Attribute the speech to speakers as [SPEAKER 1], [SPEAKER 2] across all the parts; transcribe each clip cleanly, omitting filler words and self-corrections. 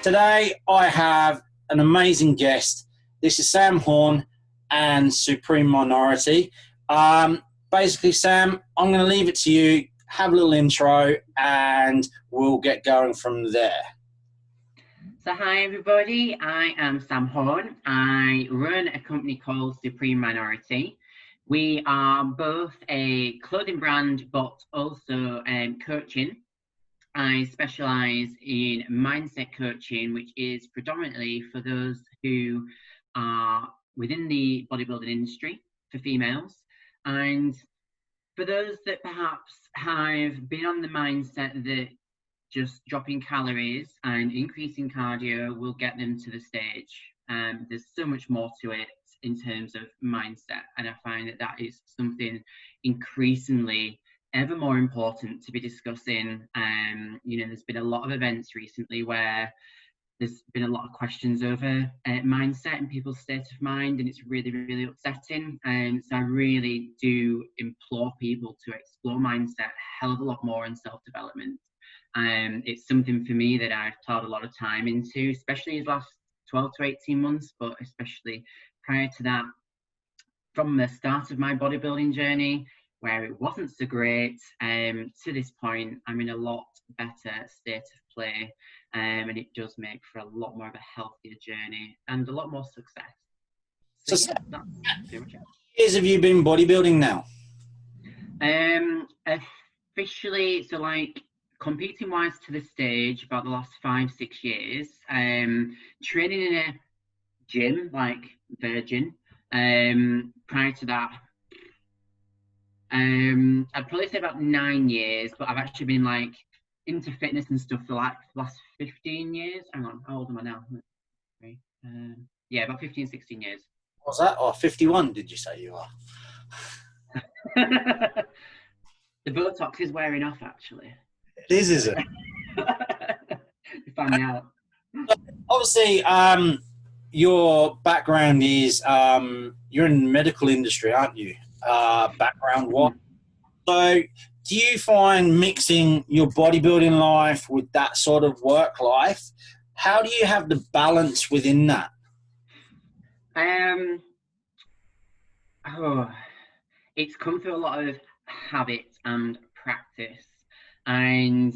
[SPEAKER 1] Today, I have an amazing guest. This is Sam Horne and Supreme Minority. Basically, Sam, I'm going to leave it to you. Have a little intro and we'll get going from there.
[SPEAKER 2] So hi everybody, I am Sam Horne. I run a company called Supreme Minority. We are both a clothing brand but also coaching. I specialise in mindset coaching, which is predominantly for those who are within the bodybuilding industry for females, and for those that perhaps have been on the mindset that just dropping calories and increasing cardio will get them to the stage. There's so much more to it in terms of mindset, and I find that that is something increasingly ever more important to be discussing. There's been a lot of events recently where there's been a lot of questions over mindset and people's state of mind, and it's really, really upsetting. So I really do implore people to explore mindset a hell of a lot more in self-development. It's something for me that I've poured a lot of time into, especially these last 12 to 18 months, but especially prior to that, from the start of my bodybuilding journey, where it wasn't so great, to this point, I'm in a lot better state of play, and it does make for a lot more of a healthier journey and a lot more success. So yeah, that's pretty much it.
[SPEAKER 1] Years have you been bodybuilding now?
[SPEAKER 2] Officially, so like competing wise to the stage, about the last 5-6 years. Training in a gym like Virgin. Prior to that, I'd probably say about 9 years, but I've actually been like into fitness and stuff for like the last 15 years. Hang on, how old am I now? Yeah, about 15, 16 years.
[SPEAKER 1] What's that? Oh, 51, did you say you are?
[SPEAKER 2] The Botox is wearing off, actually.
[SPEAKER 1] It is it?
[SPEAKER 2] You found me out.
[SPEAKER 1] Obviously, your background is you're in the medical industry, aren't you? Background what? So do you find mixing your bodybuilding life with that sort of work life, how do you have the balance within that?
[SPEAKER 2] It's come through a lot of habit and practice, and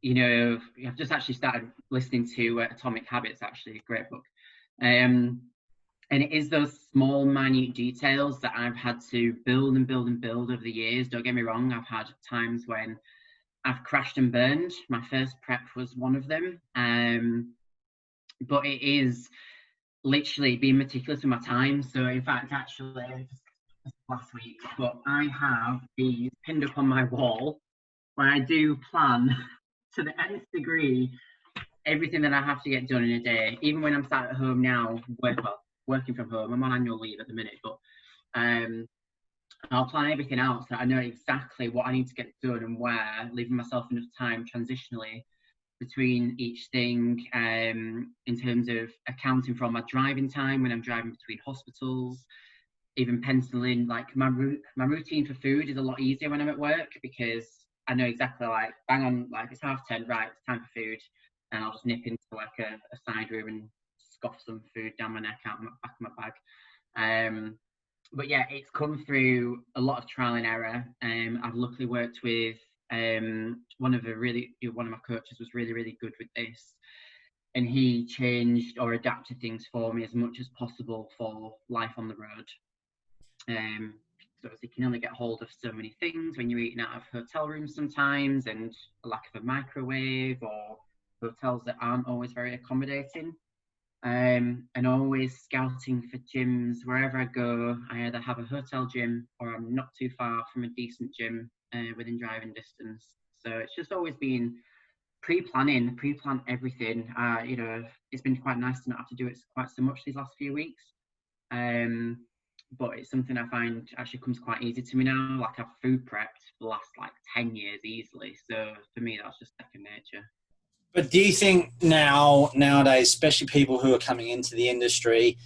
[SPEAKER 2] I've just actually started listening to Atomic Habits, actually a great book, and it is those small minute details that I've had to build and build and build over the years. Don't get me wrong, I've had times when I've crashed and burned. My first prep was one of them, but it is literally being meticulous with my time. So in fact, actually last week, but I have these pinned up on my wall where I do plan to the nth degree everything that I have to get done in a day. Even when I'm sat at home now, working from home, I'm on annual leave at the minute, but I'll plan everything out so I know exactly what I need to get done and where, leaving myself enough time transitionally between each thing, in terms of accounting for my driving time when I'm driving between hospitals, even penciling like my routine for food is a lot easier when I'm at work, because I know exactly, like, bang on, like it's 10:30, right, it's time for food, and I'll just nip into like a side room and scoff some food down my neck out the back of my bag. But yeah, it's come through a lot of trial and error. I've luckily worked with one of my coaches was really, really good with this, and he changed or adapted things for me as much as possible for life on the road. So you can only get hold of so many things when you're eating out of hotel rooms sometimes, and a lack of a microwave, or hotels that aren't always very accommodating. And always scouting for gyms wherever I go. I either have a hotel gym or I'm not too far from a decent gym within driving distance. So it's just always been pre-plan everything. It's been quite nice to not have to do it quite so much these last few weeks. But it's something I find actually comes quite easy to me now. Like, I've food prepped for the last like 10 years easily. So for me, that's just second nature.
[SPEAKER 1] But do you think nowadays, especially people who are coming into the industry,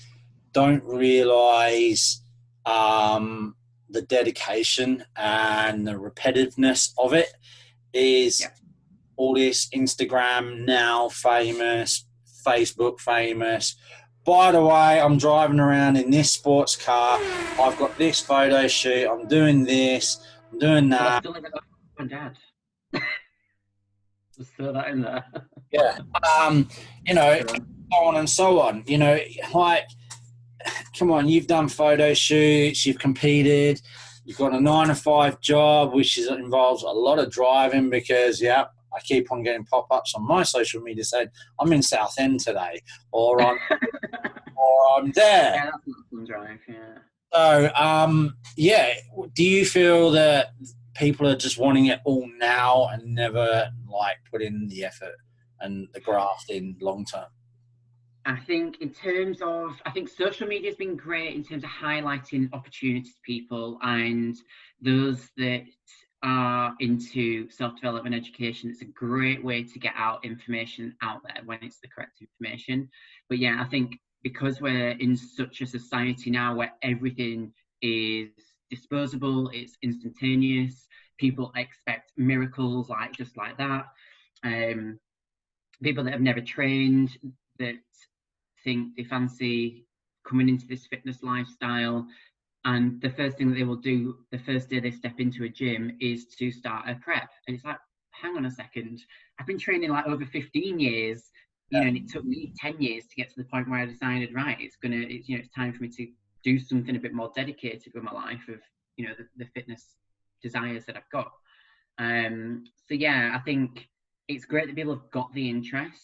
[SPEAKER 1] don't realise the dedication and the repetitiveness of it is all this Instagram now famous Facebook famous. By the way, I'm driving around in this sports car. I've got this photo shoot. I'm doing this. I'm doing
[SPEAKER 2] But I
[SPEAKER 1] that.
[SPEAKER 2] still live with my mum and dad. Just throw that in there.
[SPEAKER 1] Yeah. You know, so on and so on. You know, like, come on, you've done photo shoots, you've competed, you've got a 9-to-5 job, which involves a lot of driving because, yeah, I keep on getting pop-ups on my social media saying I'm in Southend today, or I'm there.
[SPEAKER 2] Yeah, that's not fun drive. Yeah.
[SPEAKER 1] So, yeah, do you feel that people are just wanting it all now and never like put in the effort and the graft in long term?
[SPEAKER 2] I think in terms of, I think social media has been great in terms of highlighting opportunities to people and those that are into self-development education. It's a great way to get out information out there when it's the correct information. But yeah, I think because we're in such a society now where everything is disposable, it's instantaneous, people expect miracles like just like that. People that have never trained, that think they fancy coming into this fitness lifestyle, and the first thing that they will do the first day they step into a gym is to start a prep. And it's like, hang on a second, I've been training like over 15 years, you know, and it took me 10 years to get to the point where I decided, right, it's time for me to do something a bit more dedicated with my life of, you know, the fitness desires that I've got. So yeah, I think it's great that people have got the interest.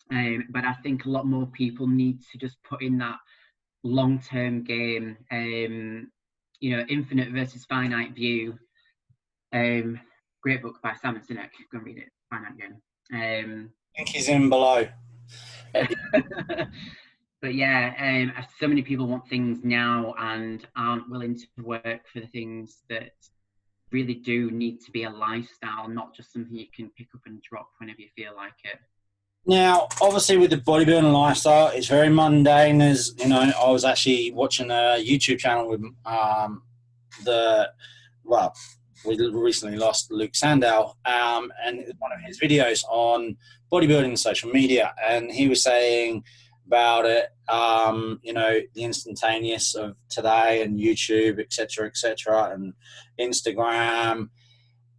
[SPEAKER 2] But I think a lot more people need to just put in that long-term game. You know, infinite versus finite view. Great book by Simon Sinek. Go and read it. Finite game.
[SPEAKER 1] I think he's in below.
[SPEAKER 2] But yeah, so many people want things now and aren't willing to work for the things that really do need to be a lifestyle, not just something you can pick up and drop whenever you feel like it.
[SPEAKER 1] Now, obviously, with the bodybuilding lifestyle, it's very mundane. As you know, I was actually watching a YouTube channel with we recently lost Luke Sandow, and it was one of his videos on bodybuilding and social media, and he was saying about it, you know, the instantaneous of today and YouTube, etc., and Instagram,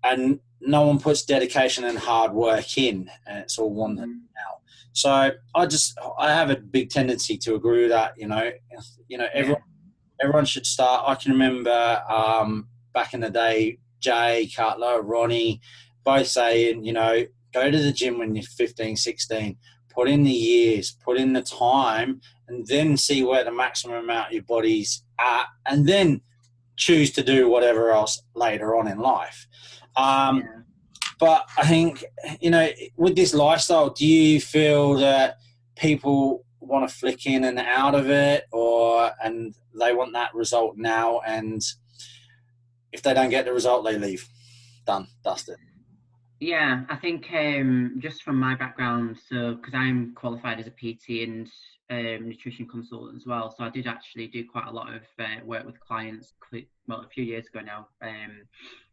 [SPEAKER 1] and no one puts dedication and hard work in, and it's all one thing now. So I have a big tendency to agree with that. You know, everyone should start. I can remember back in the day, Jay Cutler, Ronnie, both saying, you know, go to the gym when you're 15, 16, put in the years, put in the time, and then see where the maximum amount of your body's at, and then choose to do whatever else later on in life. But I think, you know, with this lifestyle, do you feel that people want to flick in and out of it, and they want that result now, and if they don't get the result, they leave? Done, dusted.
[SPEAKER 2] Yeah, I think just from my background, so because I'm qualified as a PT and nutrition consultant as well, so I did actually do quite a lot of work with clients, well, a few years ago now,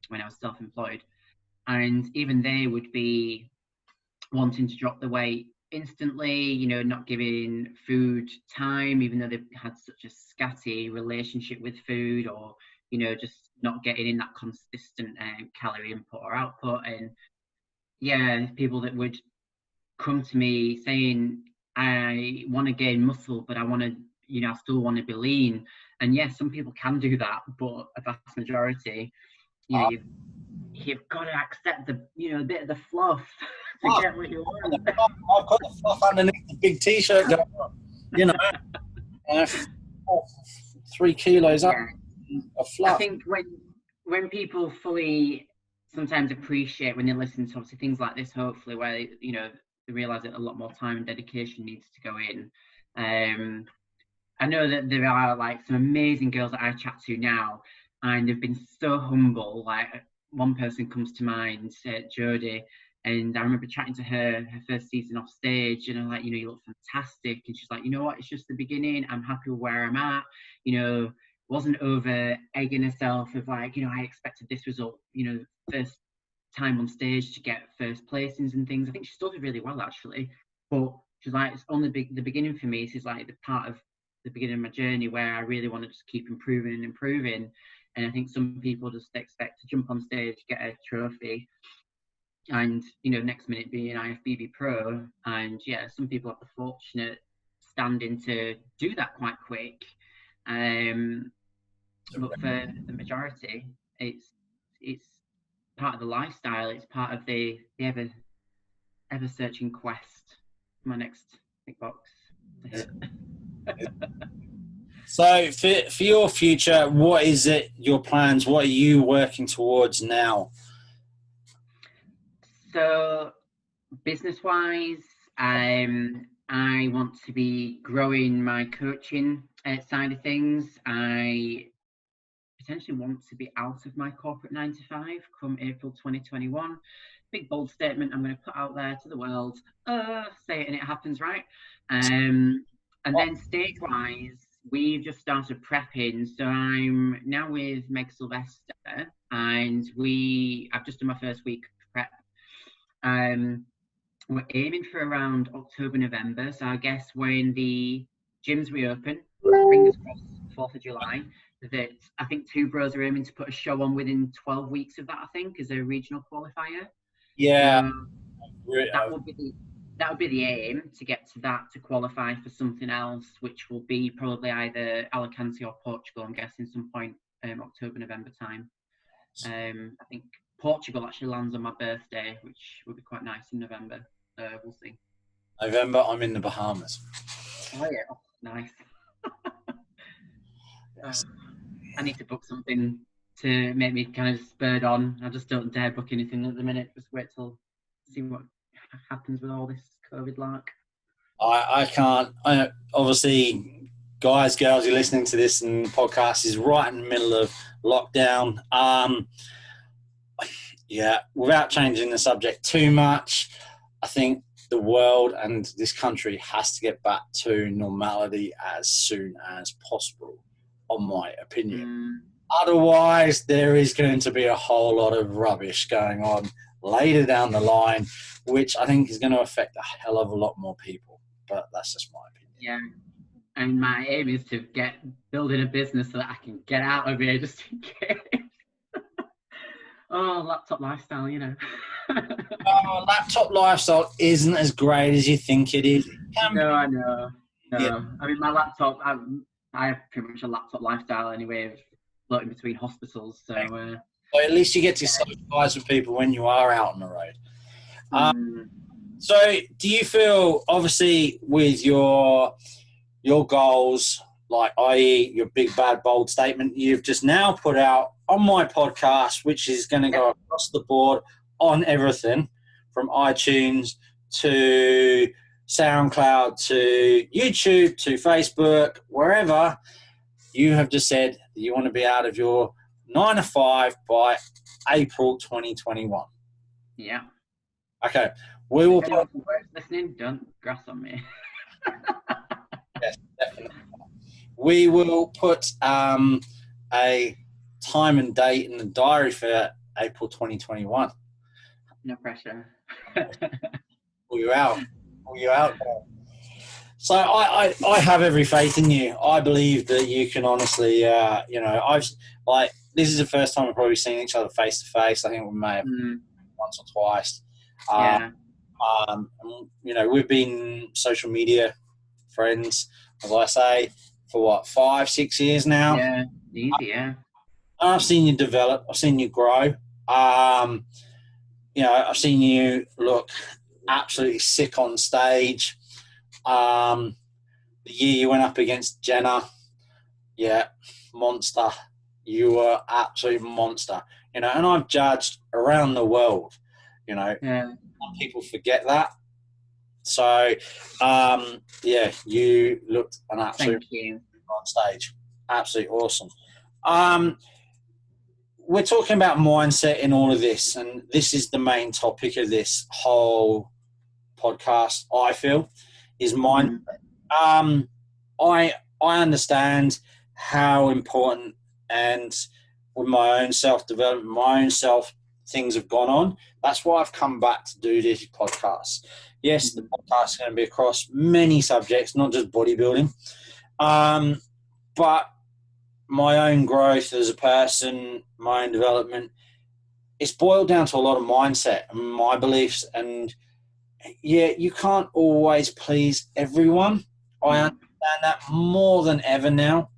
[SPEAKER 2] when I was self-employed. And even they would be wanting to drop the weight instantly, you know, not giving food time, even though they've had such a scatty relationship with food, or, you know, just not getting in that consistent calorie input or output. And yeah, people that would come to me saying, I want to gain muscle, but I want to, you know, I still want to be lean. And yes, some people can do that, but a vast majority, you know, you've got to accept the, you know, a bit of the fluff to get what you want.
[SPEAKER 1] I've got the fluff underneath the big t-shirt going on, you know, 3 kilos up of fluff.
[SPEAKER 2] I think when people fully sometimes appreciate, when they listen to obviously things like this, hopefully, where, you know, they realise that a lot more time and dedication needs to go in. I know that there are like some amazing girls that I chat to now, and they've been so humble. Like, one person comes to mind, Jodie, and I remember chatting to her first season off stage, and I'm like, you know, you look fantastic. And she's like, you know what, it's just the beginning. I'm happy with where I'm at. You know, wasn't over egging herself of like, you know, I expected this result, you know, first time on stage to get first placings and things. I think she still did really well, actually. But which is like, it's only the beginning for me. This is like the part of the beginning of my journey where I really want to just keep improving and improving. And I think some people just expect to jump on stage, get a trophy, and next minute be an IFBB pro. And yeah, some people have the fortunate standing to do that quite quick. But for the majority, it's part of the lifestyle. It's part of the ever searching quest. My next big box to hit.
[SPEAKER 1] So for your future, what is it, your plans? What are you working towards now?
[SPEAKER 2] So business-wise, I want to be growing my coaching side of things. I potentially want to be out of my corporate 9 to 5 come April 2021. Big bold statement I'm going to put out there to the world. Say it and it happens, right? And then stage-wise, we've just started prepping. So I'm now with Meg Sylvester, and I've just done my first week of prep. We're aiming for around October, November. So I guess when the gyms reopen, fingers crossed, 4th of July, that I think Two Bros are aiming to put a show on within 12 weeks of that, I think, as a regional qualifier.
[SPEAKER 1] Yeah.
[SPEAKER 2] That would be the aim, to get to that, to qualify for something else, which will be probably either Alicante or Portugal, I'm guessing, some point October, November time. I think Portugal actually lands on my birthday, which would be quite nice in November. We'll see.
[SPEAKER 1] November, I'm in the Bahamas.
[SPEAKER 2] Oh yeah, nice. I need to book something to make me kind of spurred on. I just don't dare book anything at the minute. Just wait till see what happens with all this COVID lark.
[SPEAKER 1] I can't. Obviously, guys, girls, you're listening to this, and the podcast is right in the middle of lockdown. Yeah, without changing the subject too much, I think the world and this country has to get back to normality as soon as possible, on my opinion. Otherwise, there is going to be a whole lot of rubbish going on later down the line, which I think is going to affect a hell of a lot more people. But that's just my opinion.
[SPEAKER 2] Yeah, and my aim is to building a business so that I can get out of here just in case. Oh, laptop lifestyle,
[SPEAKER 1] Laptop lifestyle isn't as great as you think it is.
[SPEAKER 2] No, I know. No.
[SPEAKER 1] Yeah.
[SPEAKER 2] I mean, my laptop, I have pretty much a laptop lifestyle anyway, of floating between hospitals. So
[SPEAKER 1] at least you get to socialise with people when you are out on the road. So do you feel, obviously, with your goals, like i.e. your big, bad, bold statement you've just now put out on my podcast, which is going to go across the board on everything from iTunes to SoundCloud to YouTube to Facebook, wherever, you have just said that you want to be out of your 9 to 5 by April 2021.
[SPEAKER 2] Yeah.
[SPEAKER 1] Okay. We will
[SPEAKER 2] put listening, don't grass on me.
[SPEAKER 1] Yes, definitely. We will put a time and date in the diary for April 2021.
[SPEAKER 2] No pressure.
[SPEAKER 1] Pull you out. So I have every faith in you. I believe that you can honestly, this is the first time we've probably seen each other face to face. I think we may have once or twice. We've been social media friends, as I say, for 5-6 years now.
[SPEAKER 2] Yeah, easy, yeah.
[SPEAKER 1] I've seen you develop. I've seen you grow. I've seen you look absolutely sick on stage. The year you went up against Jenna, monster. You were absolute monster. And I've judged around the world. Some people forget that. So, you looked an absolute on stage. Absolutely awesome. We're talking about mindset in all of this, and this is the main topic of this whole podcast, I feel, is mindset. I understand how important, and with my own self-development, my own things have gone on. That's why I've come back to do this podcast. Yes, the podcast is going to be across many subjects, not just bodybuilding. But my own growth as a person, my own development, it's boiled down to a lot of mindset and my beliefs. And yeah, you can't always please everyone. I understand that more than ever now.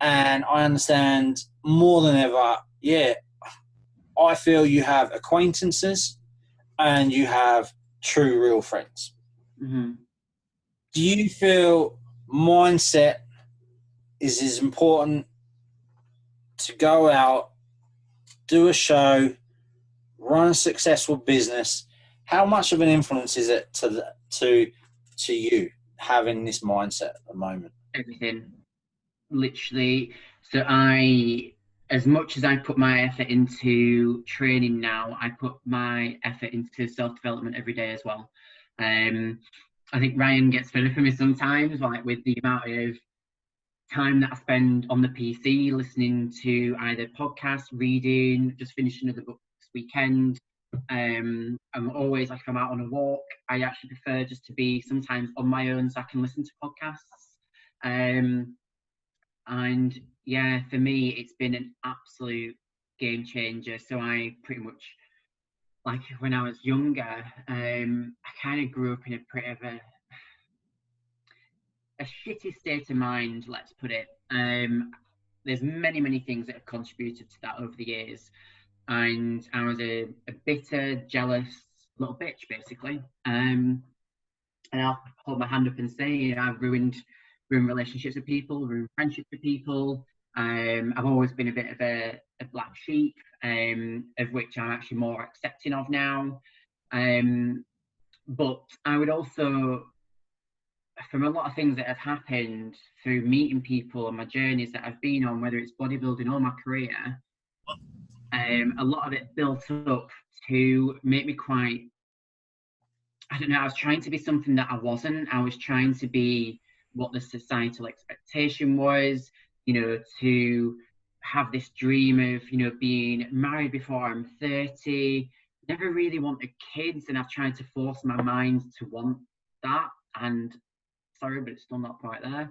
[SPEAKER 1] And I understand more than ever, yeah, I feel you have acquaintances and you have true, real friends.
[SPEAKER 2] Mm-hmm.
[SPEAKER 1] Do you feel mindset is as important to go out, do a show, run a successful business? How much of an influence is it to you having this mindset at the moment?
[SPEAKER 2] Everything, literally. So as much as I put my effort into training now, I put my effort into self-development every day as well. I think Ryan gets fed up with me sometimes, like with the amount of time that I spend on the PC listening to either podcasts, reading, just finishing another book this weekend. I'm always, like, if I'm out on a walk, I actually prefer just to be sometimes on my own so I can listen to podcasts. And yeah, for me, it's been an absolute game changer. So I pretty much, like when I was younger, I kind of grew up in a pretty of a shitty state of mind, let's put it. There's many things that have contributed to that over the years, and I was a bitter, jealous little bitch, basically. And I'll hold my hand up and say, you know, I've ruined relationships with people, ruined friendships with people. I've always been a bit of a black sheep, of which I'm actually more accepting of now. But I would also, from a lot of things that have happened through meeting people and my journeys that I've been on, whether it's bodybuilding or my career, a lot of it built up to make me quite, I don't know, I was trying to be something that I wasn't. I was trying to be what the societal expectation was, you know, to have this dream of, you know, being married before I'm 30. Never really wanted kids, and I've tried to force my mind to want that. And sorry, but it's still not quite there.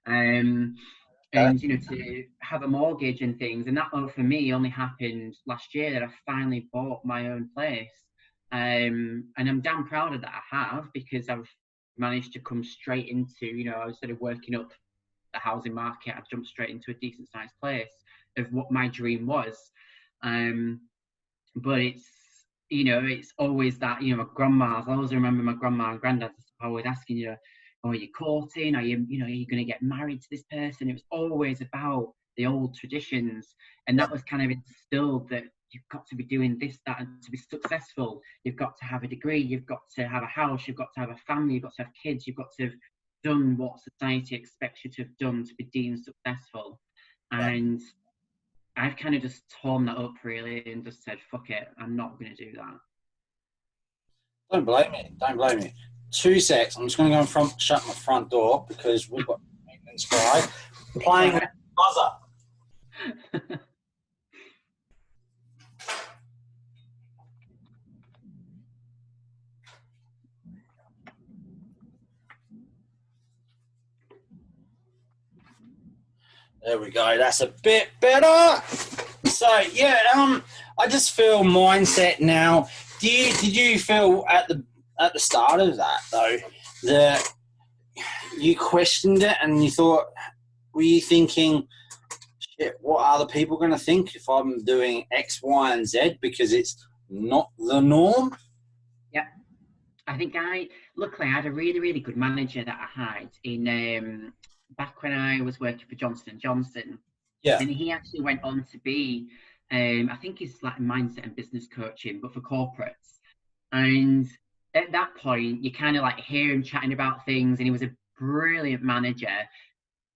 [SPEAKER 2] And you know, to have a mortgage and things, and that for me only happened last year, that I finally bought my own place. And I'm damn proud of that. I have, because I've managed to come straight into, you know, instead of working up the housing market, I've jumped straight into a decent sized place of what my dream was. But it's, you know, it's always that, you know, my grandma's, I always remember my grandma and granddad always asking you, oh, are you courting? Are you, you know, are you going to get married to this person? It was always about the old traditions. And that was kind of instilled, that you've got to be doing this, that, and to be successful, you've got to have a degree, you've got to have a house, you've got to have a family, you've got to have kids, you've got to have done what society expects you to have done to be deemed successful. And I've kind of just torn that up, really, and just said, fuck it, I'm not going to do that.
[SPEAKER 1] Don't blame me. Don't blame me. 2 secs. I'm just going to go in front, shut my front door because we've got a maintenance guy playing with the buzzer. There we go. That's a bit better. So yeah, I just feel mindset now. Did you feel at the start of that though that you questioned it and you thought, were you thinking, shit, what are the people going to think if I'm doing X, Y, and Z because it's not the norm?
[SPEAKER 2] Yeah, I think luckily I had a really good manager that I had in back when I was working for Johnson & Johnson.
[SPEAKER 1] Yeah.
[SPEAKER 2] And he actually went on to be, I think he's like mindset and business coaching, but for corporates. And at that point, you kind of like hear him chatting about things, and he was a brilliant manager,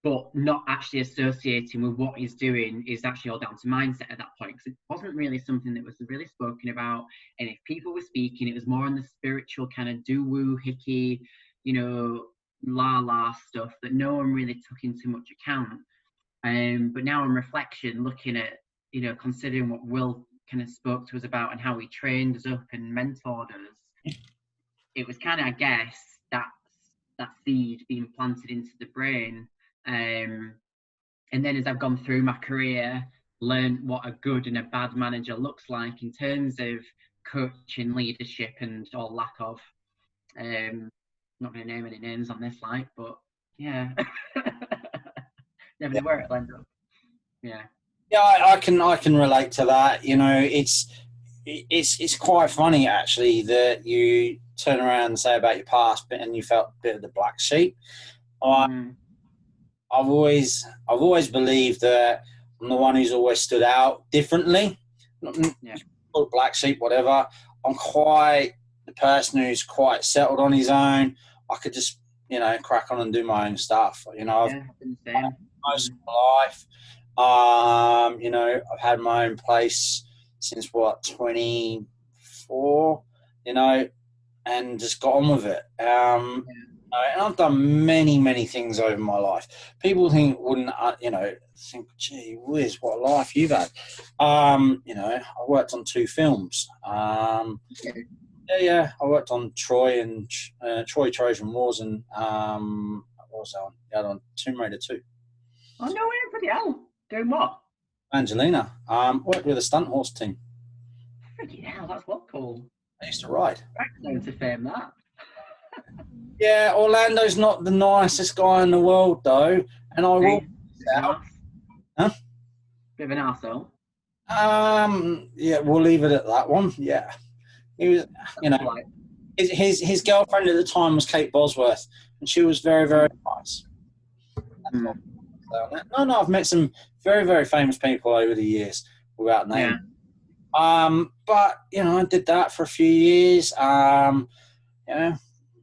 [SPEAKER 2] but not actually associating with what he's doing is actually all down to mindset at that point, because it wasn't really something that was really spoken about. And if people were speaking, it was more on the spiritual kind of do-woo, hickey, you know, la stuff that no one really took into much account. But now on reflection, looking at, you know, considering what Will kind of spoke to us about and how he trained us up and mentored us, it was kind of, I guess, that seed being planted into the brain. And then as I've gone through my career, learned what a good and a bad manager looks like in terms of coaching, leadership, and all lack of. Not going to name any names on this, but yeah, never knew where it'll end up. Yeah.
[SPEAKER 1] Yeah, I can relate to that. You know, it's quite funny actually that you turn around and say about your past, and you felt a bit of the black sheep. I've always believed that I'm the one who's always stood out differently.
[SPEAKER 2] Yeah.
[SPEAKER 1] Black sheep, whatever. I'm quite the person who's quite settled on his own. I could just, you know, crack on and do my own stuff. You know, I've
[SPEAKER 2] been the same.
[SPEAKER 1] Most of my life. You know, I've had my own place since 24, you know, and just got on with it. And I've done many things over my life. People think gee whiz, what a life you've had. You know, I worked on 2 films. I worked on Troy and Trojan Wars, and what was that one? The other one, Tomb Raider 2.
[SPEAKER 2] Oh no way, bloody hell! Doing what?
[SPEAKER 1] Angelina. Worked with a stunt horse team.
[SPEAKER 2] Freaking hell, that's what cool.
[SPEAKER 1] I used to ride.
[SPEAKER 2] Known to fame that.
[SPEAKER 1] Yeah, Orlando's not the nicest guy in the world though, and I will.
[SPEAKER 2] Huh? Bit of an arsehole.
[SPEAKER 1] Yeah, we'll leave it at that one. Yeah, he was. You know, his girlfriend at the time was Kate Bosworth, and she was very nice. No, I've met some very famous people over the years without naming. Yeah. But you know, I did that for a few years. You know,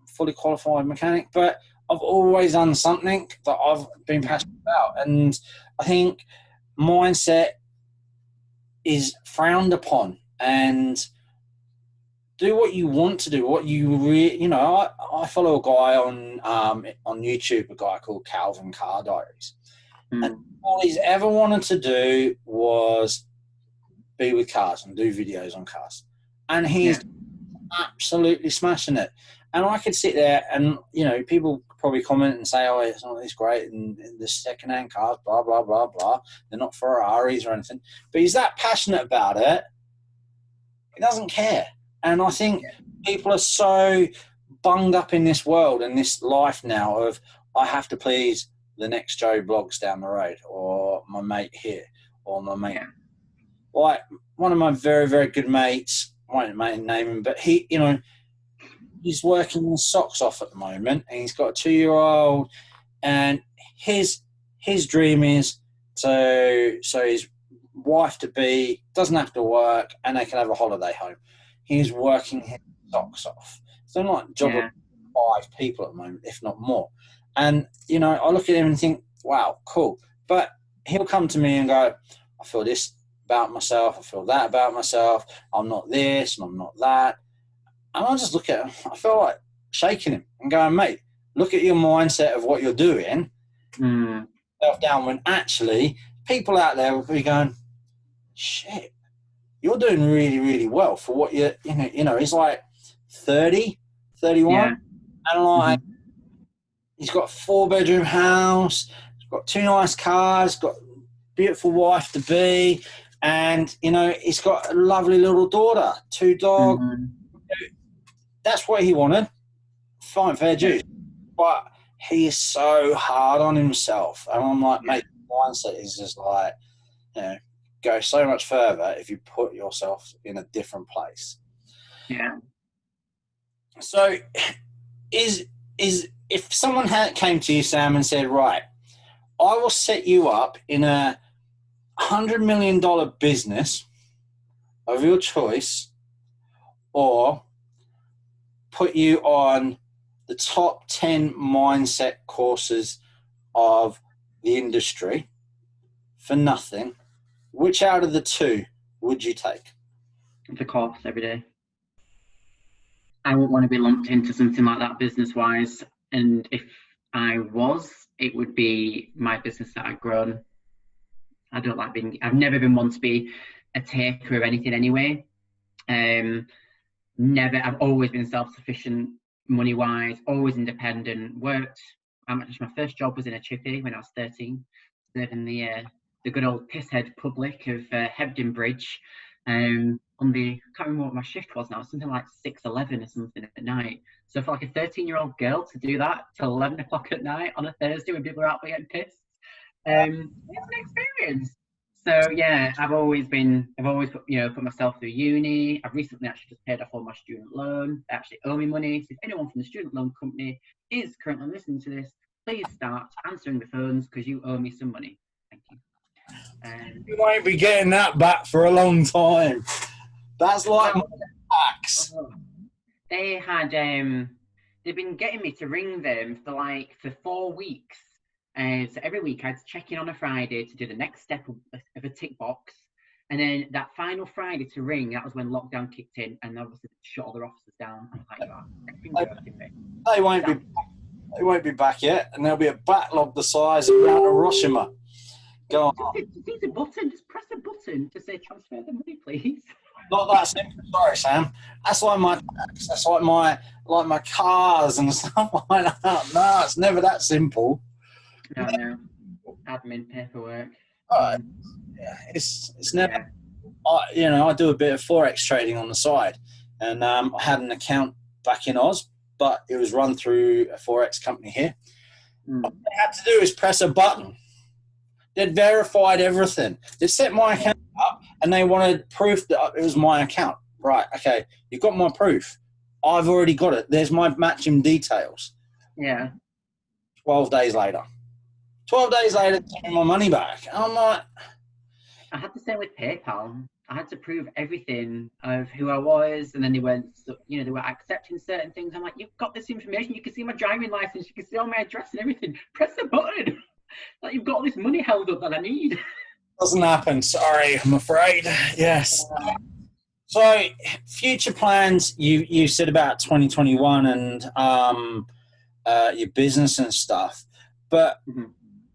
[SPEAKER 1] fully qualified mechanic, but I've always done something that I've been passionate about, and I think mindset is frowned upon. And do what you want to do, what you you know. I follow a guy on YouTube, a guy called Calvin Car Diaries. And all he's ever wanted to do was be with cars and do videos on cars. And he's absolutely smashing it. And I could sit there and, you know, people probably comment and say, oh, it's great, and the second-hand cars, blah, blah, blah, blah. They're not Ferraris or anything. But he's that passionate about it, he doesn't care. And I think people are so bunged up in this world and this life now of, I have to please the next Joe Blogs down the road, or my mate here, or my mate. Like one of my very good mates, I won't name him, but he, you know, he's working his socks off at the moment, and he's got a 2-year-old, and his dream is so his wife to be doesn't have to work, and they can have a holiday home. He's working his socks off. So I'm like job of 5 people at the moment, if not more. And, you know, I look at him and think, wow, cool. But he'll come to me and go, I feel this about myself. I feel that about myself. I'm not this and I'm not that. And I just look at him. I feel like shaking him and going, mate, look at your mindset of what you're doing. Self down, when actually people out there will be going, shit, you're doing really well for what you know, he's like 30, 31. And like, he's got a 4-bedroom house. He's got 2 nice cars. Got a beautiful wife to be, and you know he's got a lovely little daughter, 2 dogs. That's what he wanted. Fine, fair dues. But he is so hard on himself, and I'm like, mate, mindset is just like, you know, go so much further if you put yourself in a different place.
[SPEAKER 2] Yeah.
[SPEAKER 1] So, is if someone came to you, Sam, and said, right, I will set you up in a $100 million business of your choice, or put you on the top 10 mindset courses of the industry for nothing, which out of the 2 would you take?
[SPEAKER 2] The course every day. I wouldn't want to be lumped into something like that business-wise. And if I was, it would be my business that I've grown. I've never been one to be a taker of anything anyway. I've always been self-sufficient money-wise, always independent, worked. My first job was in a chippy when I was 13, serving the good old pisshead public of Hebden Bridge. On the, I can't remember what my shift was now, something like 6:11 or something at night. So for like a 13-year-old girl to do that till 11 o'clock at night on a Thursday when people are out there getting pissed, it's an experience. So yeah, I've always put, put myself through uni. I've recently actually just paid off all my student loan. They actually owe me money. So if anyone from the student loan company is currently listening to this, please start answering the phones because you owe me some money. Thank you.
[SPEAKER 1] You won't be getting that back for a long time. That's like my tax.
[SPEAKER 2] They had they've been getting me to ring them for 4 weeks. So every week I'd check in on a Friday to do the next step of a tick box. And then that final Friday to ring, that was when lockdown kicked in and obviously shut all their offices down.
[SPEAKER 1] They won't be back yet, and there'll be a backlog the size of Mount Hiroshima. Go on.
[SPEAKER 2] Just a button, just press a button to say transfer the money, please.
[SPEAKER 1] Not that simple. Sorry, Sam. That's like my tax. That's like my cars and stuff like that. No, it's never that simple.
[SPEAKER 2] No. Admin paperwork.
[SPEAKER 1] Yeah, it's never. Yeah. I do a bit of forex trading on the side, and I had an account back in Oz, but it was run through a forex company here. What they had to do is press a button. They'd verified everything. They set my account up, and they wanted proof that it was my account. Right? Okay, you've got my proof. I've already got it. There's my matching details.
[SPEAKER 2] Yeah.
[SPEAKER 1] 12 days later. 12 days later, getting my money back. I'm like...
[SPEAKER 2] I had the same with PayPal. I had to prove everything of who I was, and then they were accepting certain things. I'm like, you've got this information. You can see my driving license. You can see all my address and everything. Press the button. Like, you've got all this money held up that I need.
[SPEAKER 1] Doesn't happen. Sorry, I'm afraid. Yes. So, future plans. You said about 2021 and your business and stuff, but.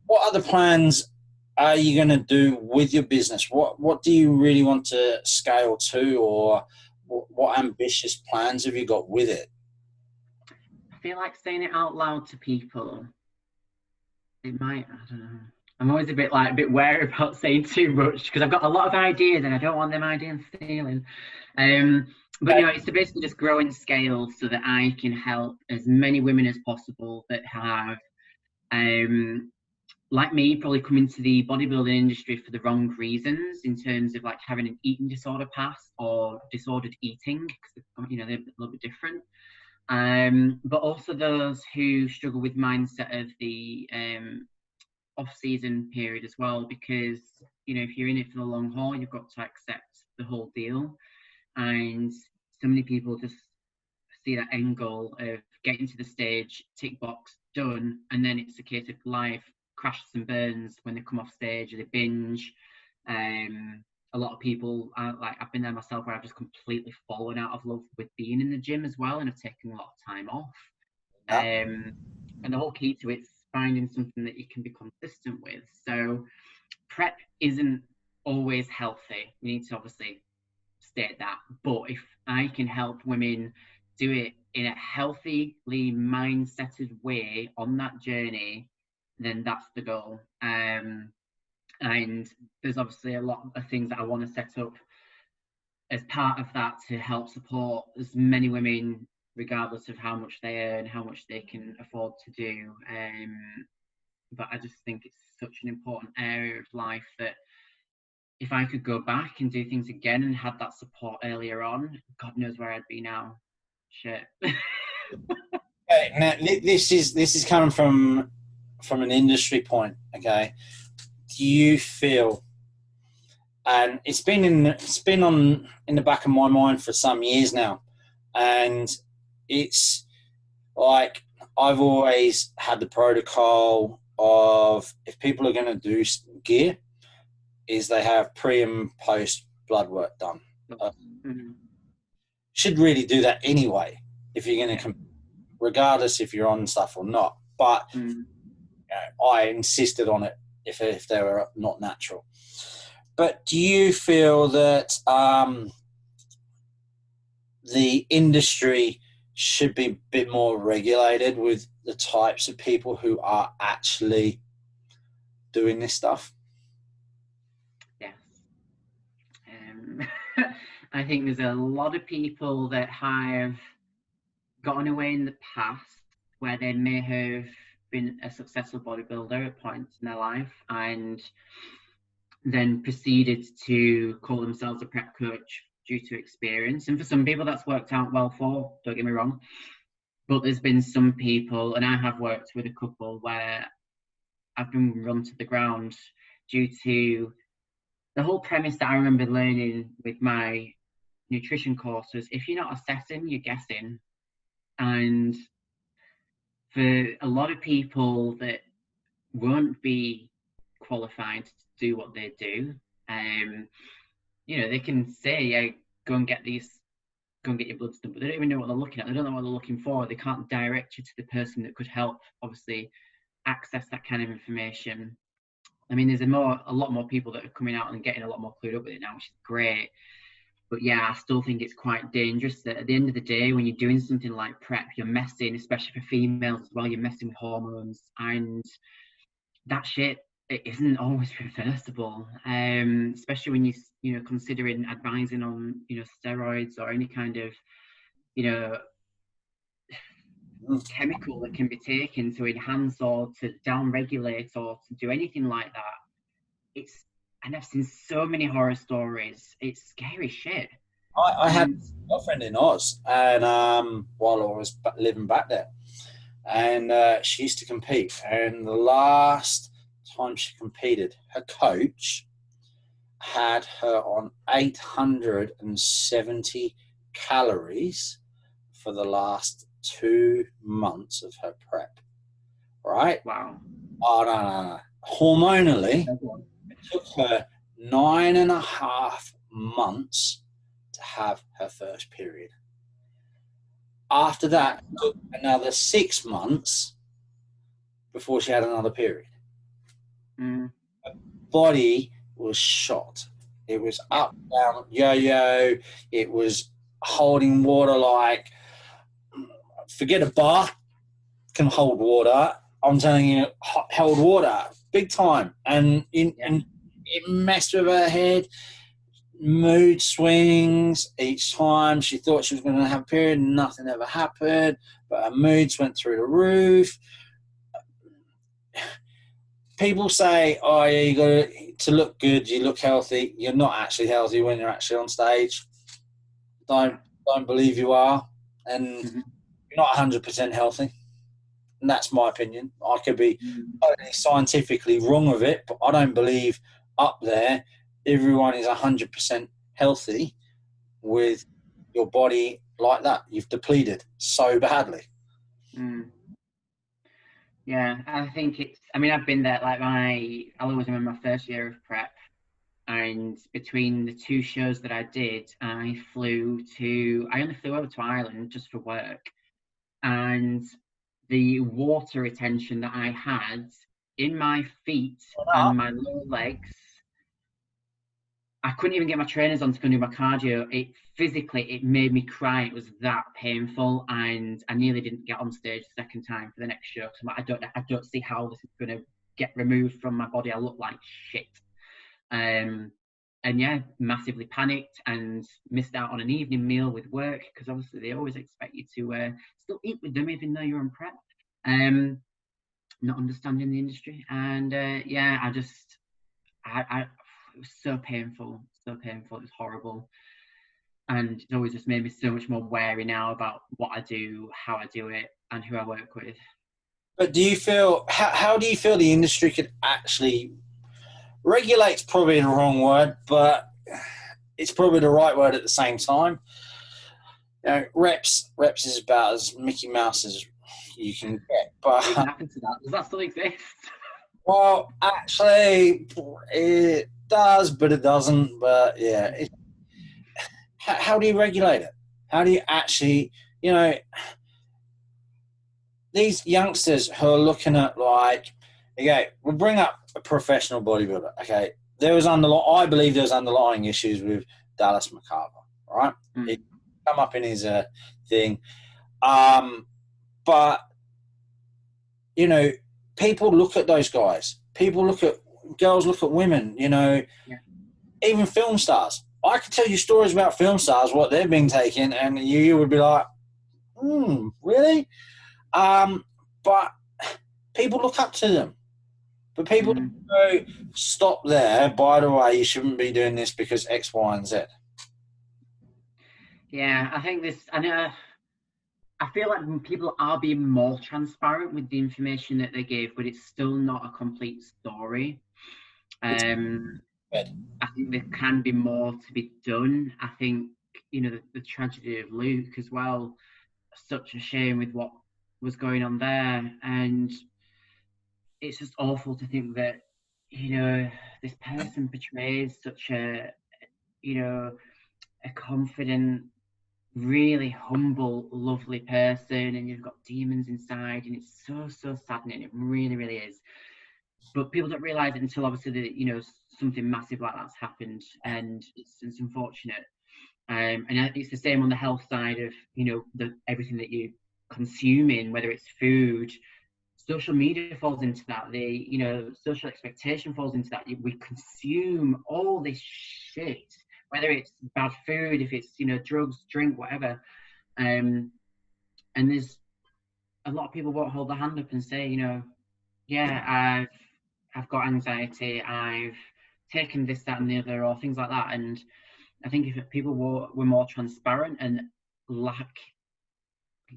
[SPEAKER 1] What other plans are you going to do with your business? What do you really want to scale to, or what ambitious plans have you got with it?
[SPEAKER 2] I feel like saying it out loud to people. It might, I don't know. I'm always a bit wary about saying too much because I've got a lot of ideas and I don't want them ideas stealing. But it's to basically just grow in scale so that I can help as many women as possible that have like me, probably come into the bodybuilding industry for the wrong reasons in terms of like having an eating disorder past or disordered eating, because they're a little bit different. But also those who struggle with mindset of the off-season period as well, because if you're in it for the long haul, you've got to accept the whole deal. And so many people just see that end goal of getting to the stage, tick box, done, and then it's a case of life crashes and burns when they come off stage or they binge. A lot of people I've been there myself, where I've just completely fallen out of love with being in the gym as well, and have taken a lot of time off. And the whole key to it's finding something that you can be consistent with. So prep isn't always healthy. We need to obviously state that, but if I can help women do it in a healthily mindseted way on that journey, then that's the goal. And there's obviously a lot of things that I want to set up as part of that to help support as many women, regardless of how much they earn, how much they can afford to do. But I just think it's such an important area of life that if I could go back and do things again and had that support earlier on, God knows where I'd be now. Shit.
[SPEAKER 1] Okay, now this is coming from an industry point, okay? Do you feel, and it's been in the back of my mind for some years now, and it's like I've always had the protocol of, if people are going to do gear, is they have pre and post blood work done. Should really do that anyway if you're going to, regardless if you're on stuff or not. But I insisted on it if they were not natural. But do you feel that the industry should be a bit more regulated with the types of people who are actually doing this stuff?
[SPEAKER 2] Yes. I think there's a lot of people that have gotten away in the past where they may have been a successful bodybuilder at points in their life and then proceeded to call themselves a prep coach due to experience. And for some people that's worked out well for, don't get me wrong. But there's been some people, and I have worked with a couple where I've been run to the ground due to the whole premise that I remember learning with my nutrition course was, if you're not assessing, you're guessing. And for a lot of people that won't be qualified to do what they do, you know, they can say, yeah, go and get your bloods done, but they don't even know what they're looking at. They don't know what they're looking for. They can't direct you to the person that could help, obviously, access that kind of information. I mean, there's a lot more people that are coming out and getting a lot more clued up with it now, which is great. But yeah, I still think it's quite dangerous that at the end of the day, when you're doing something like prep, you're messing, especially for females as well, you're messing with hormones, and that shit, it isn't always reversible. Especially when you know, considering advising on, you know, steroids or any kind of, you know, chemical that can be taken to enhance or to downregulate or to do anything like that. And I've seen so many horror stories. It's scary shit.
[SPEAKER 1] I had a girlfriend in Oz, and while I was living back there, and she used to compete. And the last time she competed, her coach had her on 870 calories for the last 2 months of her prep. Right?
[SPEAKER 2] Wow.
[SPEAKER 1] Oh, no. Hormonally, it took her 9.5 months to have her first period. After that, it took another 6 months before she had another period. Her body was shot. It was up, down, yo-yo. It was holding water like, forget a bath can hold water. I'm telling you, held water big time. And it messed with her head. Mood swings each time. She thought she was going to have a period. Nothing ever happened. But her moods went through the roof. People say, oh, yeah, you got to look good, you look healthy. You're not actually healthy when you're actually on stage. Don't believe you are. And you're not 100% healthy. And that's my opinion. I could be totally scientifically wrong with it, but I don't believe up there everyone is 100% healthy with your body like that. You've depleted so badly.
[SPEAKER 2] Yeah, I think I've been there. Like I'll always remember my first year of prep, and between the 2 shows that I did, I only flew over to Ireland just for work, and the water retention that I had in my feet and my lower legs, I couldn't even get my trainers on to go do my cardio. It made me cry. It was that painful, and I nearly didn't get on stage the second time for the next show. So I don't see how this is going to get removed from my body. I look like shit. And yeah, massively panicked and missed out on an evening meal with work, because obviously they always expect you to still eat with them even though you're on prep. Not understanding the industry, and yeah, I it was so painful. It was horrible, and it's always just made me so much more wary now about what I do, how I do it, and who I work with.
[SPEAKER 1] But do you feel, how do you feel the industry could actually, regulate's probably the wrong word, but it's probably the right word at the same time. You know, reps is about as Mickey Mouse as you can get. But
[SPEAKER 2] what happened to that? Does that still exist?
[SPEAKER 1] Well, actually, it does, but it doesn't. But yeah, how do you regulate it? How do you actually, you know, these youngsters who are looking at, like, okay, we'll bring up a professional bodybuilder. Okay, I believe there was underlying issues with Dallas McCarver, right? It come up in his thing. But you know, people look at those guys. People look at girls, look at women. You know,
[SPEAKER 2] Yeah.
[SPEAKER 1] even film stars. I could tell you stories about film stars, what they've been taking, and you would be like, really? But people look up to them. But people go, stop there. By the way, you shouldn't be doing this because X, Y, and Z.
[SPEAKER 2] Yeah, I think this, I know, I feel like people are being more transparent with the information that they give, but it's still not a complete story. I think there can be more to be done. I think, you know, the tragedy of Luke as well, such a shame with what was going on there. And it's just awful to think that, you know, this person portrays such a, you know, a confident, really humble, lovely person, and you've got demons inside, and it's so saddening. It really, really is. But people don't realize it until obviously you know, something massive like that's happened, and it's unfortunate. And it's the same on the health side of, you know, everything that you consuming, whether it's food. Social media falls into that. The, you know, social expectation falls into that. We consume all this shit, whether it's bad food, if it's, you know, drugs, drink, whatever. And there's a lot of people won't hold their hand up and say, you know, yeah, I've got anxiety, I've taken this, that, and the other, or things like that. And I think if people were more transparent and lack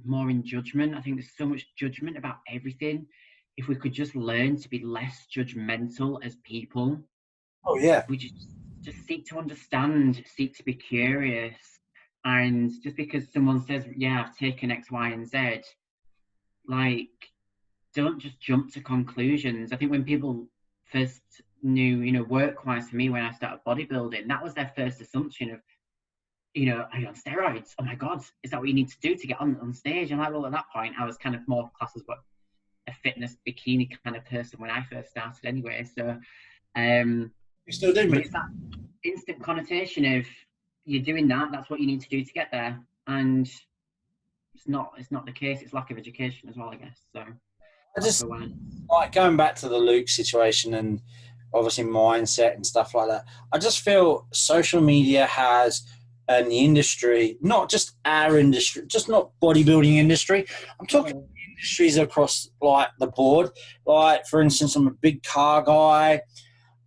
[SPEAKER 2] more in judgment, I think there's so much judgment about everything. If we could just learn to be less judgmental as people,
[SPEAKER 1] Oh yeah,
[SPEAKER 2] we just seek to understand, seek to be curious, and just because someone says, "Yeah, I've taken X, Y, and Z," like, don't just jump to conclusions. I think when people first knew, you know, work-wise for me, when I started bodybuilding, that was their first assumption of, you know, are you on steroids? Oh my God, is that what you need to do to get on stage? And like, well, at that point, I was kind of more classed as what a fitness bikini kind of person when I first started anyway. So,
[SPEAKER 1] you still do,
[SPEAKER 2] but
[SPEAKER 1] mate.
[SPEAKER 2] it's that instant connotation of you're doing that, that's what you need to do to get there. And it's not the case. It's lack of education as well, I guess. So
[SPEAKER 1] I
[SPEAKER 2] lack of
[SPEAKER 1] just
[SPEAKER 2] awareness.
[SPEAKER 1] like going back to the Luke situation and obviously mindset and stuff like that. I just feel social media has and the industry, not just our industry, just not bodybuilding industry. I'm talking industries across like the board. Like for instance, I'm a big car guy,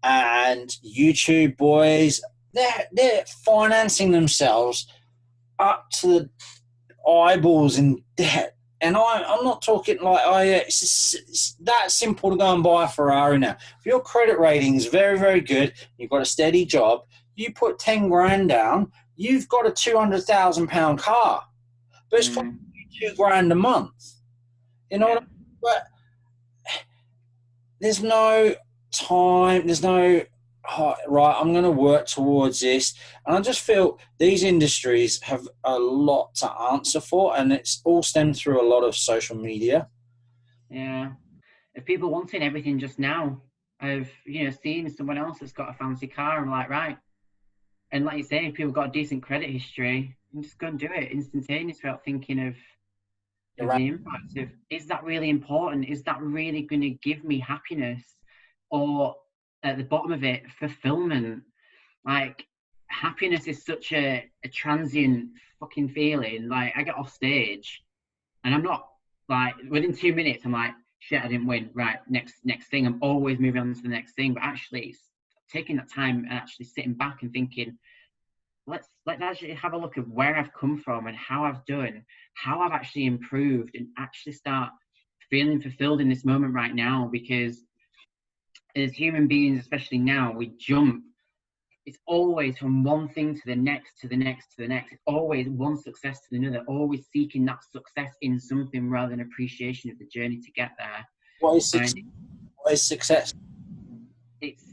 [SPEAKER 1] and YouTube boys, they're financing themselves up to the eyeballs in debt. And I'm not talking like, oh yeah, it's that simple to go and buy a Ferrari now. If your credit rating is very, very good, you've got a steady job, you put 10 grand down, you've got a £200,000 car. But it's costing you 2 grand a month. You know what I mean? But there's no time, there's no, oh, right, I'm going to work towards this. And I just feel these industries have a lot to answer for, and it's all stemmed through a lot of social media.
[SPEAKER 2] Yeah. If people wanting everything just now, of, you know, seeing someone else that's got a fancy car, I'm like, right. And like you say, if people got a decent credit history, you just go and do it instantaneous without thinking of the impact of, is that really important? Is that really going to give me happiness? Or at the bottom of it, fulfillment? Like, happiness is such a transient fucking feeling. Like, I get off stage and I'm not, like, within 2 minutes, I'm like, shit, I didn't win. Right, next thing. I'm always moving on to the next thing. But actually, it's taking that time and actually sitting back and thinking, let's actually have a look at where I've come from and how I've done, how I've actually improved, and actually start feeling fulfilled in this moment right now. Because as human beings, especially now, we jump. It's always from one thing to the next, to the next, to the next. It's always one success to another, always seeking that success in something rather than appreciation of the journey to get there.
[SPEAKER 1] What is success?
[SPEAKER 2] It's,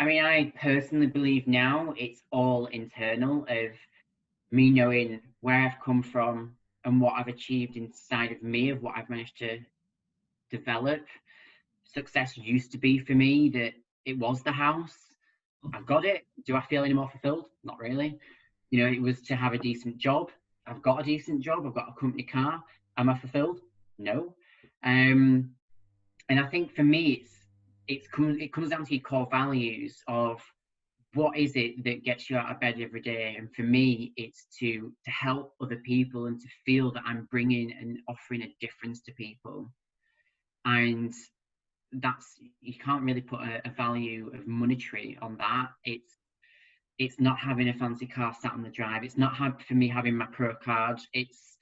[SPEAKER 2] I mean, I personally believe now it's all internal, of me knowing where I've come from and what I've achieved inside of me, of what I've managed to develop. Success used to be for me that it was the house. I've got it. Do I feel any more fulfilled? Not really. You know, it was to have a decent job. I've got a decent job, I've got a company car. Am I fulfilled? No. And I think for me, it comes down to your core values of what is it that gets you out of bed every day. And for me, it's to help other people and to feel that I'm bringing and offering a difference to people. And that's, you can't really put a value of monetary on that. It's not having a fancy car sat on the drive. It's not for me having my pro card. It's,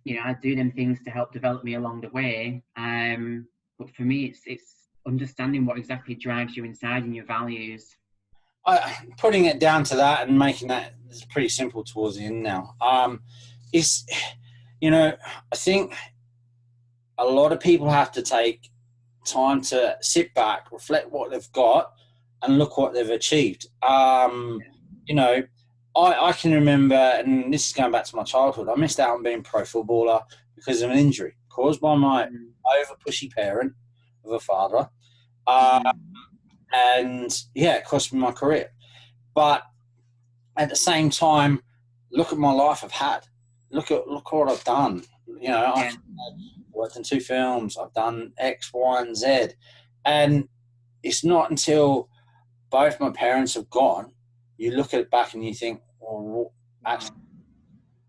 [SPEAKER 2] you know, I do them things to help develop me along the way. But for me, it's understanding what exactly drives you inside and your values.
[SPEAKER 1] Putting it down to that and making that is pretty simple towards the end now. Is, you know, I think a lot of people have to take time to sit back, reflect what they've got, and look what they've achieved. You know, I can remember, and this is going back to my childhood, I missed out on being a pro footballer because of an injury caused by my over pushy parent of a father. And yeah, it cost me my career. But at the same time, look at my life I've had. Look what I've done. You know, I've worked in 2 films. I've done X, Y, and Z. And it's not until both my parents have gone, you look at it back and you think, well, actually,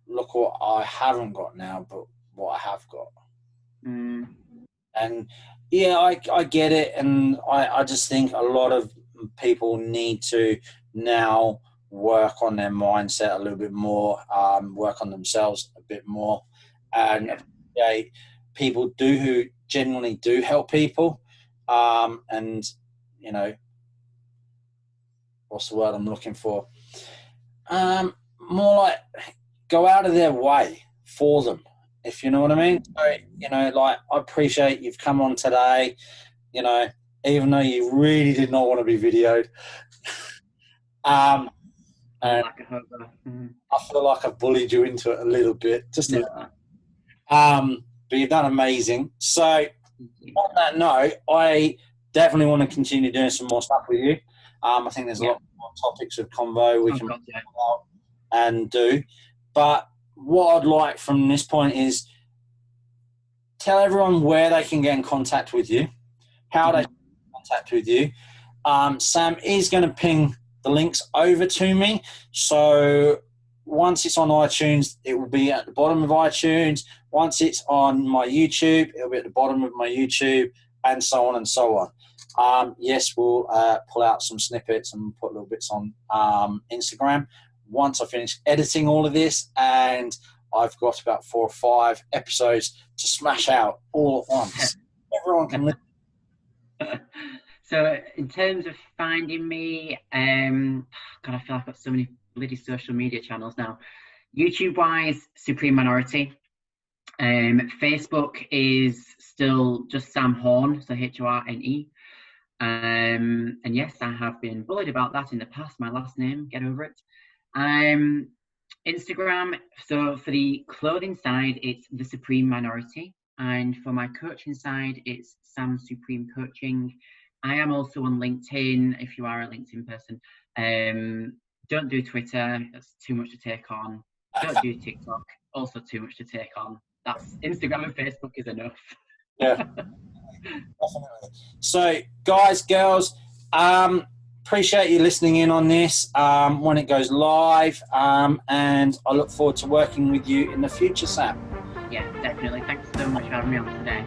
[SPEAKER 1] look what I haven't got now, but what I have got. And yeah, I get it. And I just think a lot of people need to now work on their mindset a little bit more, work on themselves a bit more. And people who genuinely do help people. And, you know, what's the word I'm looking for? More like go out of their way for them, if you know what I mean. So, you know, like, I appreciate you've come on today, you know, even though you really did not want to be videoed. And I feel like I've bullied you into it a little bit, just a little. But you've done amazing. So on that note, I definitely want to continue doing some more stuff with you. I think there's a lot more topics of convo we can talk about and do. But what I'd like from this point is tell everyone where they can get in contact with you, how they can get in contact with you. Sam is going to ping the links over to me. So once it's on iTunes, it will be at the bottom of iTunes. Once it's on my YouTube, it'll be at the bottom of my YouTube, and so on and so on. Yes, we'll pull out some snippets and put little bits on Instagram. Once I finish editing all of this, and I've got about 4 or 5 episodes to smash out all at once. Everyone can listen.
[SPEAKER 2] So in terms of finding me, God, I feel like I've got so many bloody social media channels now. YouTube-wise, Supreme Minority. Facebook is still just Sam Horne, so Horne. And yes, I have been bullied about that in the past, my last name, get over it. Instagram, so for the clothing side, it's The Supreme Minority. And for my coaching side, it's Sam Supreme Coaching. I am also on LinkedIn, if you are a LinkedIn person. Don't do Twitter, that's too much to take on. Don't do TikTok, also too much to take on. That's Instagram and Facebook is enough.
[SPEAKER 1] Yeah, definitely. So, guys, girls, appreciate you listening in on this when it goes live, and I look forward to working with you in the future, Sam.
[SPEAKER 2] Yeah, definitely. Thanks so much for having me on today.